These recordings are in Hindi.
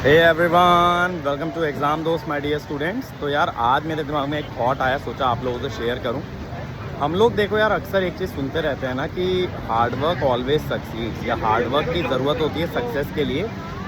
Hey everyone, welcome to exam दोस्त माय डियर स्टूडेंट्स। तो यार आज मेरे दिमाग में एक थॉट आया, सोचा आप लोगों से शेयर करूं। हम लोग देखो यार, अक्सर एक चीज़ सुनते रहते हैं ना कि हार्ड वर्क ऑलवेज सक्सीड्स, या हार्ड वर्क की ज़रूरत होती है सक्सेस के लिए।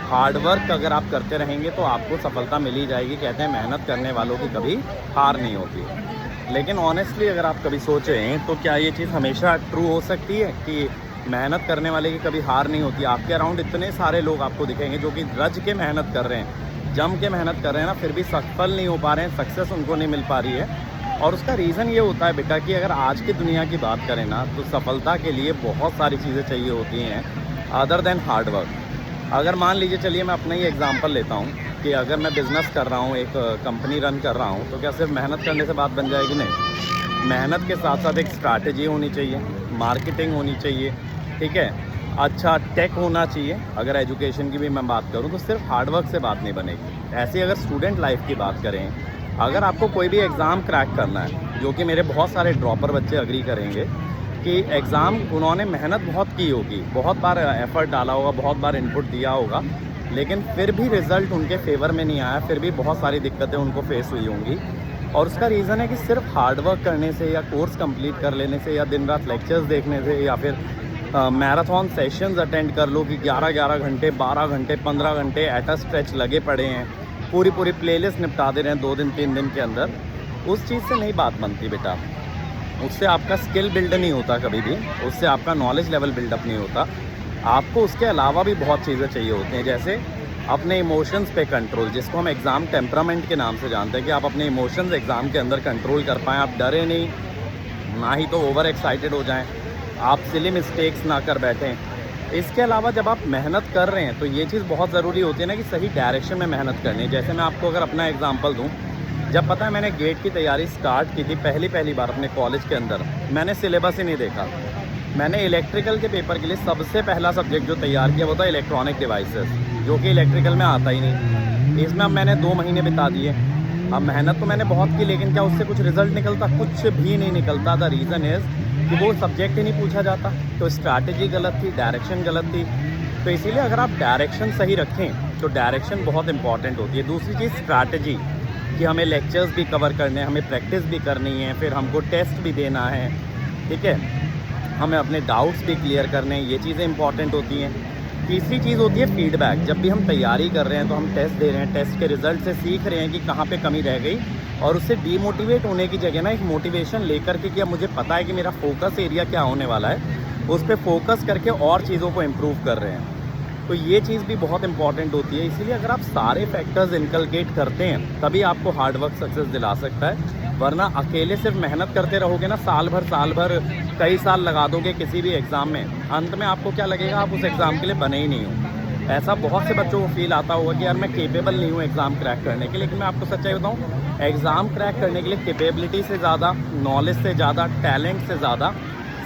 हार्ड वर्क अगर आप करते रहेंगे तो आपको सफलता मिल ही जाएगी। कहते हैं मेहनत करने वालों की कभी हार नहीं होती। लेकिन ऑनेस्टली अगर आप कभी सोचें तो क्या ये चीज़ हमेशा ट्रू हो सकती है कि मेहनत करने वाले की कभी हार नहीं होती? आपके अराउंड इतने सारे लोग आपको दिखेंगे जो कि रज के मेहनत कर रहे हैं, जम के मेहनत कर रहे हैं ना, फिर भी सफल नहीं हो पा रहे हैं, सक्सेस उनको नहीं मिल पा रही है। और उसका रीज़न ये होता है बेटा कि अगर आज की दुनिया की बात करें ना, तो सफलता के लिए बहुत सारी चीज़ें चाहिए होती हैं अदर देन हार्ड वर्क। अगर मान लीजिए, चलिए मैं अपना ही एग्जांपल लेता हूँ कि अगर मैं बिज़नेस कर रहा हूँ, एक कंपनी रन कर रहा हूँ, तो क्या सिर्फ मेहनत करने से बात बन जाएगी? नहीं। मेहनत के साथ साथ एक स्ट्रैटेजी होनी चाहिए, मार्केटिंग होनी चाहिए, ठीक है, अच्छा टेक होना चाहिए। अगर एजुकेशन की भी मैं बात करूं तो सिर्फ हार्डवर्क से बात नहीं बनेगी। ऐसे अगर स्टूडेंट लाइफ की बात करें, अगर आपको कोई भी एग्ज़ाम क्रैक करना है, जो कि मेरे बहुत सारे ड्रॉपर बच्चे अग्री करेंगे कि एग्ज़ाम उन्होंने मेहनत बहुत की होगी, बहुत बार एफ़र्ट डाला होगा, बहुत बार इनपुट दिया होगा, लेकिन फिर भी रिज़ल्ट उनके फेवर में नहीं आया, फिर भी बहुत सारी दिक्कतें उनको फेस हुई होंगी। और उसका रीज़न है कि सिर्फ हार्डवर्क करने से, या कोर्स कंप्लीट कर लेने से, या दिन रात लेक्चर्स देखने से, या फिर मैराथन सेशंस अटेंड कर लो कि 11-11 घंटे, 12 घंटे, 15 घंटे एट अ स्ट्रेच लगे पड़े हैं, पूरी प्लेलिस्ट निपटा दे रहे हैं 2 दिन 3 दिन के अंदर, उस चीज़ से नहीं बात बनती बेटा। उससे आपका स्किल बिल्ड नहीं होता कभी भी, उससे आपका नॉलेज लेवल बिल्डअप नहीं होता। आपको उसके अलावा भी बहुत चीज़ें चाहिए होती हैं, जैसे अपने इमोशंस पे कंट्रोल, जिसको हम एग्ज़ाम टेम्परामेंट के नाम से जानते हैं, कि आप अपने इमोशंस एग्ज़ाम के अंदर कंट्रोल कर पाएँ। आप डरे नहीं, ना ही तो ओवर एक्साइटेड हो जाएं, आप सिली मिस्टेक्स ना कर बैठें। इसके अलावा जब आप मेहनत कर रहे हैं तो ये चीज़ बहुत ज़रूरी होती है ना कि सही डायरेक्शन में मेहनत करनी है। जैसे मैं आपको अगर अपना एग्जांपल दूं, जब पता है मैंने गेट की तैयारी स्टार्ट की थी पहली बार अपने कॉलेज के अंदर, मैंने सिलेबस ही नहीं देखा। मैंने इलेक्ट्रिकल के पेपर के लिए सबसे पहला सब्जेक्ट जो तैयार किया वो था इलेक्ट्रॉनिक डिवाइसेस, जो कि इलेक्ट्रिकल में आता ही नहीं। इसमें अब मैंने 2 महीने बिता दिए। अब मेहनत तो मैंने बहुत की, लेकिन क्या उससे कुछ रिजल्ट निकलता? कुछ भी नहीं निकलता। द रीज़न इज़ कि वो सब्जेक्ट ही नहीं पूछा जाता, तो स्ट्रैटेजी गलत थी, डायरेक्शन गलत थी। तो इसीलिए अगर आप डायरेक्शन सही रखें तो डायरेक्शन बहुत इंपॉर्टेंट होती है। दूसरी चीज़ स्ट्रैटेजी, कि हमें लेक्चर्स भी कवर करने हैं, हमें प्रैक्टिस भी करनी है, फिर हमको टेस्ट भी देना है, ठीक है, हमें अपने डाउट्स भी क्लियर करने हैं, ये चीज़ें इंपॉर्टेंट होती हैं। तीसरी चीज़ होती है फीडबैक। जब भी हम तैयारी कर रहे हैं तो हम टेस्ट दे रहे हैं, टेस्ट के रिजल्ट से सीख रहे हैं कि कहाँ पे कमी रह गई, और उससे डीमोटिवेट होने की जगह ना एक मोटिवेशन लेकर के कि अब मुझे पता है कि मेरा फोकस एरिया क्या होने वाला है, उस पर फोकस करके और चीज़ों को इम्प्रूव कर रहे हैं। तो ये चीज़ भी बहुत इंपॉर्टेंट होती है। इसीलिए अगर आप सारे फैक्टर्स इनकलकेट करते हैं तभी आपको हार्डवर्क सक्सेस दिला सकता है, वरना अकेले सिर्फ मेहनत करते रहोगे ना, साल भर कई साल लगा दोगे किसी भी एग्ज़ाम में, अंत में आपको क्या लगेगा? आप उस एग्ज़ाम के लिए बने ही नहीं हो। ऐसा बहुत से बच्चों को फील आता होगा कि यार मैं केपेबल नहीं हूँ एग्ज़ाम क्रैक करने के, लेकिन मैं आपको सच्चाई बताऊँ, एग्ज़ाम क्रैक करने के लिए केपेबिलिटी से ज़्यादा, नॉलेज से ज़्यादा, टैलेंट से ज़्यादा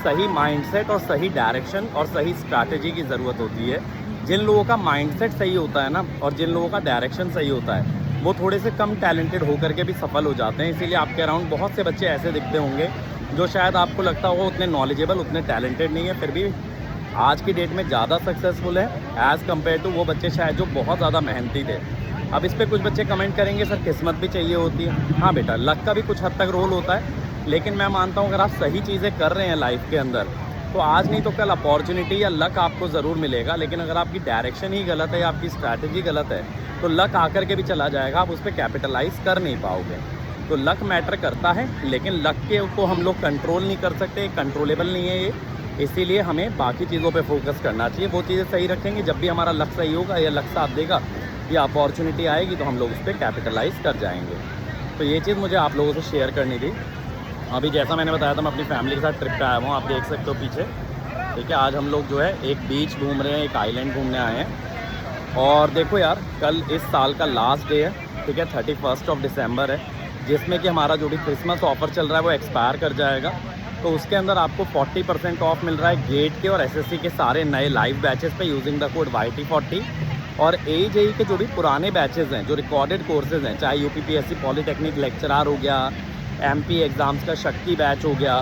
सही माइंडसेट और सही डायरेक्शन और सही स्ट्रैटेजी की ज़रूरत होती है। जिन लोगों का माइंडसेट सही होता है ना, और जिन लोगों का डायरेक्शन सही होता है, वो थोड़े से कम टैलेंटेड होकर के भी सफल हो जाते हैं। इसीलिए आपके अराउंड बहुत से बच्चे ऐसे दिखते होंगे जो शायद आपको लगता होगा उतने नॉलेजेबल, उतने टैलेंटेड नहीं है, फिर भी आज की डेट में ज़्यादा सक्सेसफुल है एज़ कम्पेयर टू वो बच्चे शायद जो बहुत ज़्यादा मेहनती थे। अब इस पर कुछ बच्चे कमेंट करेंगे सर किस्मत भी चाहिए होती है। हाँ बेटा, लक का भी कुछ हद तक रोल होता है, लेकिन मैं मानता हूँ अगर आप सही चीज़ें कर रहे हैं लाइफ के अंदर, तो आज नहीं तो कल अपॉर्चुनिटी या लक आपको ज़रूर मिलेगा। लेकिन अगर आपकी डायरेक्शन ही गलत है या आपकी स्ट्रैटेजी गलत है, तो लक आकर के भी चला जाएगा, आप उस पर कैपिटलाइज कर नहीं पाओगे। तो लक मैटर करता है, लेकिन लक के को हम लोग कंट्रोल नहीं कर सकते, कंट्रोलेबल नहीं है ये। इसीलिए हमें बाकी चीज़ों पे फोकस करना चाहिए। वो चीज़ें सही रखेंगे, जब भी हमारा लक सही होगा या लक साथ देगा या अपॉर्चुनिटी आएगी, तो हम लोग उस पर कैपिटलाइज कर जाएंगे। तो ये चीज़ मुझे आप लोगों से शेयर करनी थी। अभी जैसा मैंने बताया था, मैं अपनी फैमिली के साथ ट्रिप पे आया हुआ हूँ, आप देख सकते हो पीछे, ठीक है। आज हम लोग जो है एक बीच घूम रहे हैं, एक आइलैंड घूमने आए हैं। और देखो यार, कल इस साल का लास्ट डे है, ठीक है, 31 दिसंबर है, जिसमें कि हमारा जो भी क्रिसमस ऑफ़र चल रहा है वो एक्सपायर कर जाएगा। तो उसके अंदर आपको 40% ऑफ मिल रहा है गेट के और एसएससी के सारे नए लाइव बैचेस पे यूजिंग द कोड YT40। और AJE के जो भी पुराने बैचेस हैं, जो रिकॉर्डेड कोर्सेज हैं, चाहे UPPSC पॉलीटेक्निक लेक्चरार हो गया, MP एग्ज़ाम्स का शक्ति बैच हो गया,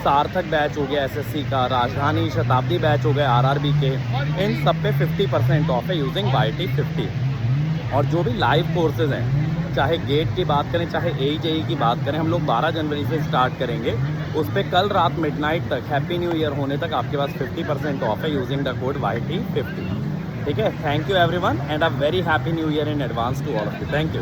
सार्थक बैच हो गया एसएससी का, राजधानी शताब्दी बैच हो गया RRB के, इन सब पे 50% ऑफ है यूजिंग YT50। और जो भी लाइव कोर्सेज हैं, चाहे गेट की बात करें, चाहे AE की बात करें, हम लोग 12 जनवरी से स्टार्ट करेंगे। उस पर कल रात मिडनाइट तक, हैप्पी न्यू ईयर होने तक आपके पास 50% ऑफ है यूजिंग द कोड YT50। ठीक है, thank you everyone and a very happy new year in advance to all of you. Thank you.